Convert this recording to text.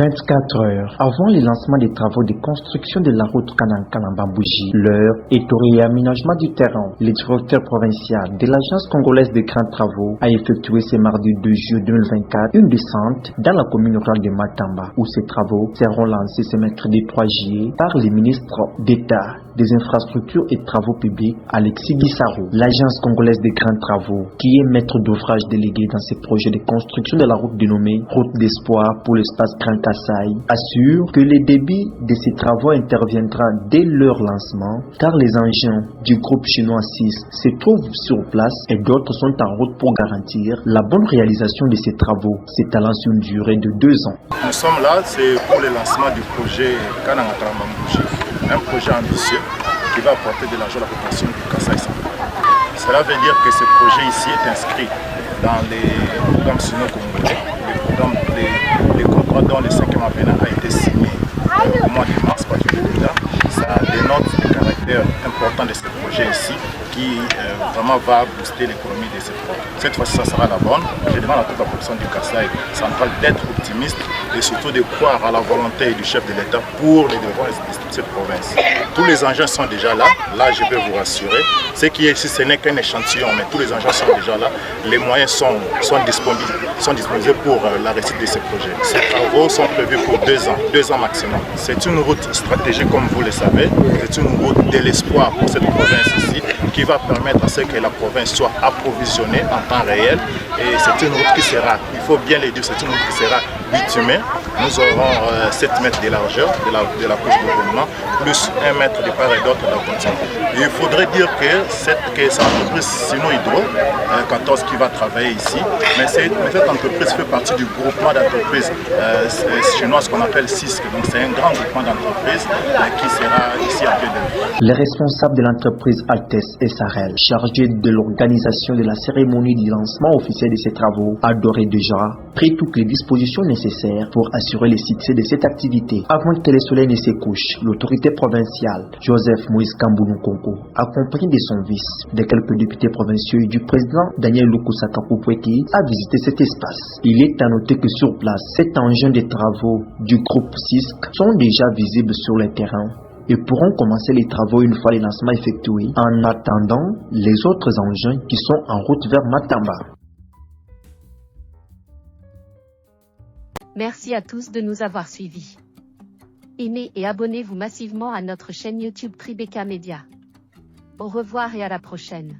24 heures avant le lancement des travaux de construction de la route Kanankan-Bambouji, l'heure est au réaménagement du terrain. Le directeur provincial de l'agence congolaise de grands travaux a effectué ce mardi 2 juillet 2024 une descente dans la commune rurale de Matamba, où ces travaux seront lancés ce mercredi 3 juillet par le ministre d'État des infrastructures et travaux publics, Alexis Guissaro. L'agence congolaise des grands travaux, qui est maître d'ouvrage délégué dans ces projets de construction de la route dénommée Route d'Espoir pour l'espace Grand Kassai, assure que le débit de ces travaux interviendra dès leur lancement, car les engins du groupe chinois 6 se trouvent sur place et d'autres sont en route pour garantir la bonne réalisation de ces travaux, s'étalant sur une durée de 2 ans. Nous sommes là, c'est pour le lancement du projet Kanankan-Bambouji, un projet ambitieux qui va apporter de l'argent à la population du Kassai central. Cela veut dire que ce projet ici est inscrit dans les programmes sino-congolais, les contrats dont le 5e avenant a été signé au mois de mars par l'État. Ça dénote le caractère important de ce projet ici qui vraiment va booster l'économie de ce projet. Cette fois-ci, ça sera la bonne. Je demande à toute la population du Kassai central d'être optimiste et surtout de croire à la volonté du chef de l'État pour les devoirs de cette province. Tous les engins sont déjà là, là je peux vous rassurer. Ce qui est ici, ce n'est qu'un échantillon, mais tous les engins sont déjà là. Les moyens sont disponibles pour la réussite de ce projet. Ces travaux sont prévus pour 2 ans maximum. C'est une route stratégique comme vous le savez, c'est une route de l'espoir pour cette province ici, qui va permettre à ce que la province soit approvisionnée en temps réel. Et c'est une route qui sera, il faut bien le dire, c'est une route qui sera bitumée. Nous aurons 7 mètres de largeur de la couche de gouvernement, plus 1 mètre de part et d'autre de la continuité. Il faudrait dire que cette entreprise Sino-Hydro, 14 qui va travailler ici, mais cette entreprise fait partie du groupement d'entreprises chinoises qu'on appelle CISC. Donc c'est un grand groupement d'entreprises qui sera ici à pied d'œuvre. Les responsables de l'entreprise Altes SRL, chargé de l'organisation de la cérémonie du lancement officiel de ces travaux, a d'ores et déjà pris toutes les dispositions nécessaires pour assurer le succès de cette activité. Avant que le soleil ne se couche, l'autorité provinciale, Joseph Moïse Kambounou-Konko, accompagné de son vice, de quelques députés provinciaux et du président Daniel Lukusaka Poupweki, a visité cet espace. Il est à noter que sur place, 7 engins de travaux du groupe CISC sont déjà visibles sur le terrain et pourront commencer les travaux une fois les lancements effectués, en attendant les autres engins qui sont en route vers Matamba. Merci à tous de nous avoir suivis. Aimez et abonnez-vous massivement à notre chaîne YouTube Tribeca Media. Au revoir et à la prochaine.